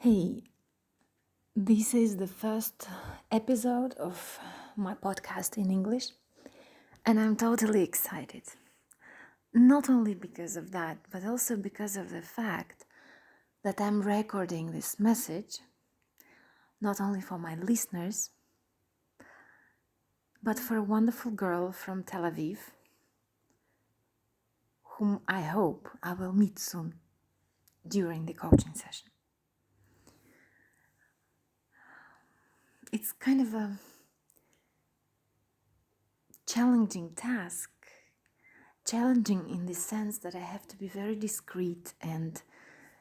Hey, this is the first episode of my podcast in English, and I'm totally excited. Not only because of that, but also because of the fact that I'm recording this message not only for my listeners, but for a wonderful girl from Tel Aviv, whom I hope I will meet soon during the coaching session. It's kind of a challenging task. Challenging in the sense that I have to be very discreet and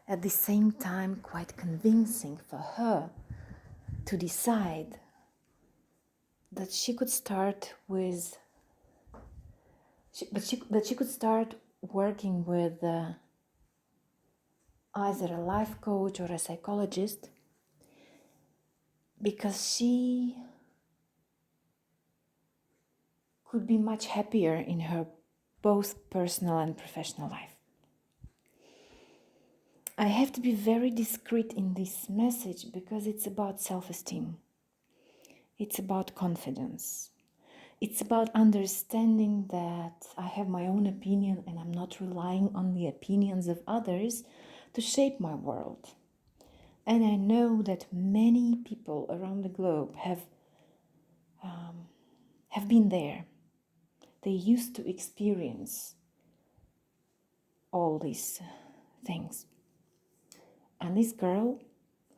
at the same time quite convincing for her to decide that she could start with that she could start working with either a life coach or a psychologist, because she could be much happier in her both personal and professional life. I have to be very discreet in this message because it's about self-esteem. It's about confidence. It's about understanding that I have my own opinion and I'm not relying on the opinions of others to shape my world. And I know that many people around the globe have been there. They used to experience all these things. And this girl,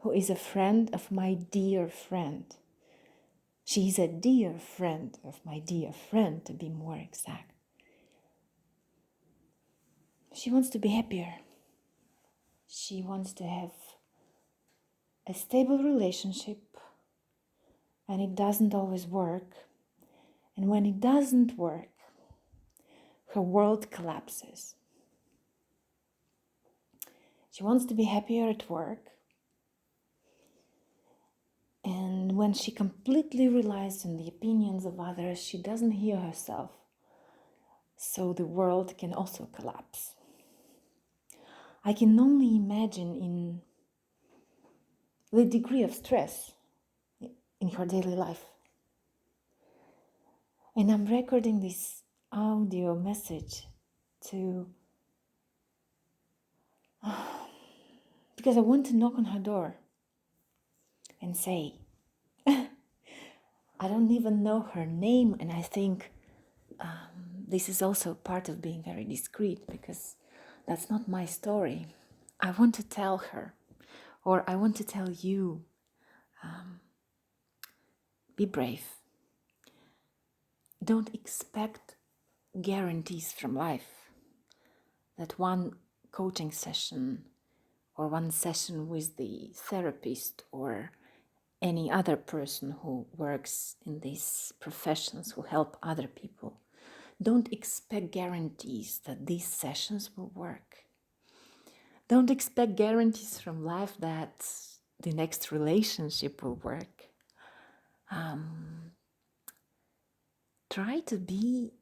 who is a friend of my dear friend, she's a dear friend of my dear friend, to be more exact. She wants to be happier. She wants to have a stable relationship, and it doesn't always work. And when it doesn't work, her world collapses. She wants to be happier at work. And when she completely relies on the opinions of others, she doesn't hear herself. So the world can also collapse. I can only imagine in the degree of stress in her daily life. And I'm recording this audio message because I want to knock on her door and say, I don't even know her name, and I think this is also part of being very discreet, because that's not my story. I want to tell her, or I want to tell you, be brave. Don't expect guarantees from life that one coaching session or one session with the therapist or any other person who works in these professions who help other people. Don't expect guarantees that these sessions will work. Don't expect guarantees from life that the next relationship will work. Try to be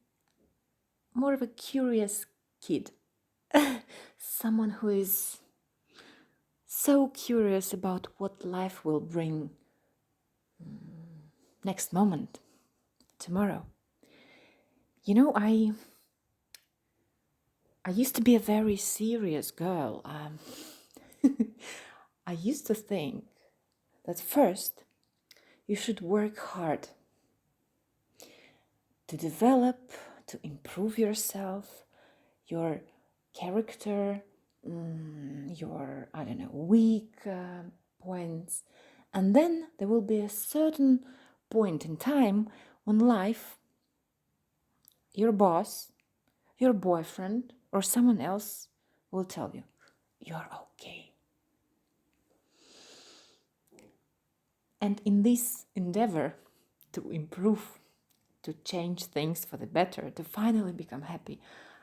more of a curious kid. Someone who is so curious about what life will bring next moment, tomorrow. You know, I used to be a very serious girl. I used to think that first you should work hard to develop, to improve yourself, your character, your, weak points. And then there will be a certain point in time when life, your boss, your boyfriend, or someone else will tell you, you're okay. And in this endeavor to improve, to change things for the better, to finally become happy,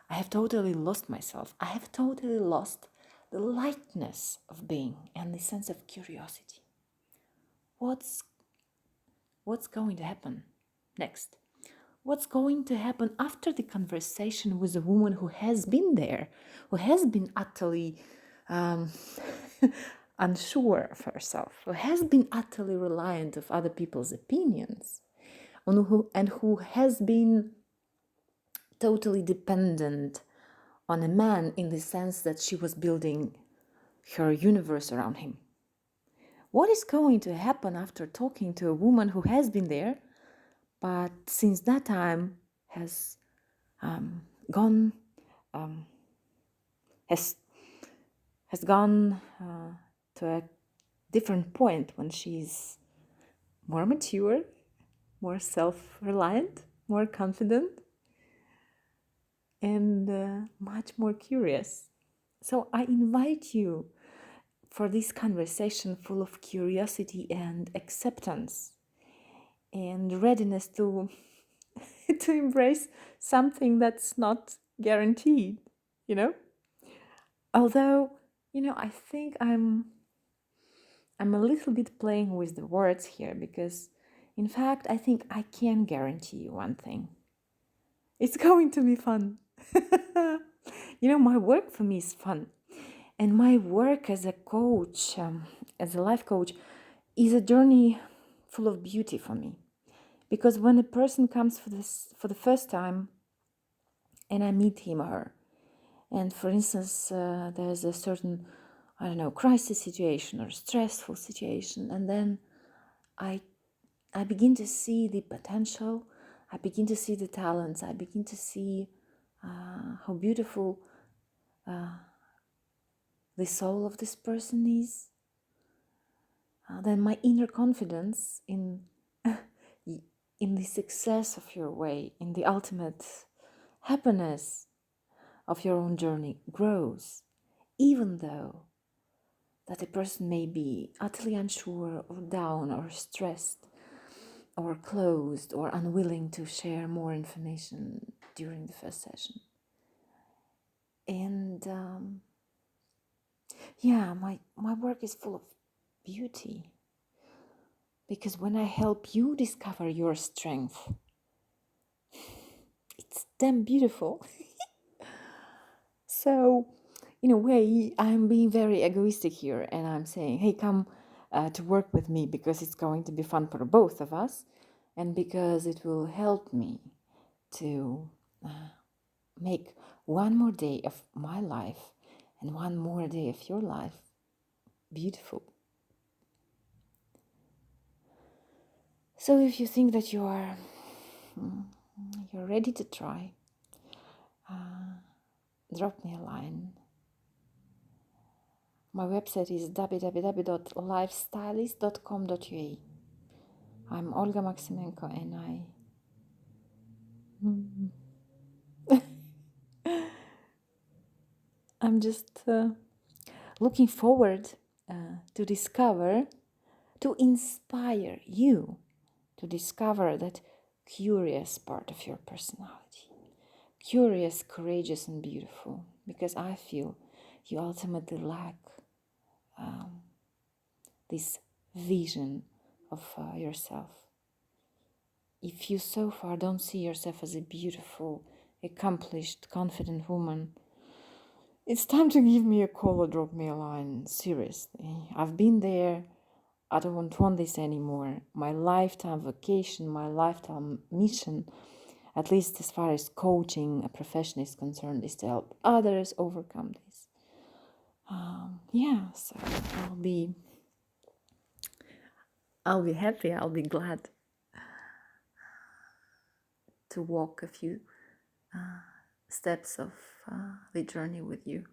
I have totally lost myself. I have totally lost the lightness of being and the sense of curiosity. What's going to happen next? What's going to happen after the conversation with a woman who has been there, who has been utterly unsure of herself, who has been utterly reliant of other people's opinions, and who has been totally dependent on a man in the sense that she was building her universe around him. What is going to happen after talking to a woman who has been there, but since that time has gone to a different point when she's more mature, more self-reliant, more confident, and much more curious. So I invite you for this conversation full of curiosity and acceptance and readiness to to embrace something that's not guaranteed, you know? Although, I think I'm a little bit playing with the words here because, in fact, I think I can guarantee you one thing. It's going to be fun. My work for me is fun. And my work as a coach, as a life coach, is a journey full of beauty for me. Because when a person comes for the first time and I meet him or her, and for instance, there's a certain, crisis situation or stressful situation, and then I begin to see the potential, I begin to see the talents, I begin to see how beautiful the soul of this person is. Then my inner confidence in the success of your way, in the ultimate happiness of your own journey grows, even though that a person may be utterly unsure or down or stressed or closed or unwilling to share more information during the first session. And my work is full of beauty, because when I help you discover your strength, it's damn beautiful. So, in a way, I'm being very egoistic here, and I'm saying, hey, come to work with me because it's going to be fun for both of us, and because it will help me to make one more day of my life and one more day of your life beautiful. So if you think that you're ready to try, drop me a line. My website is www.lifestylist.com.ua. I'm Olga Maximenko, and I'm just looking forward to inspire you to discover that curious part of your personality. Curious, courageous, and beautiful, because I feel you ultimately lack this vision of yourself. If you so far don't see yourself as a beautiful, accomplished, confident woman, it's time to give me a call or drop me a line. Seriously, I've been there. I don't want this anymore. My lifetime vocation, my lifetime mission, at least as far as coaching a profession is concerned, is to help others overcome this. So I'll be happy, I'll be glad to walk a few steps of the journey with you.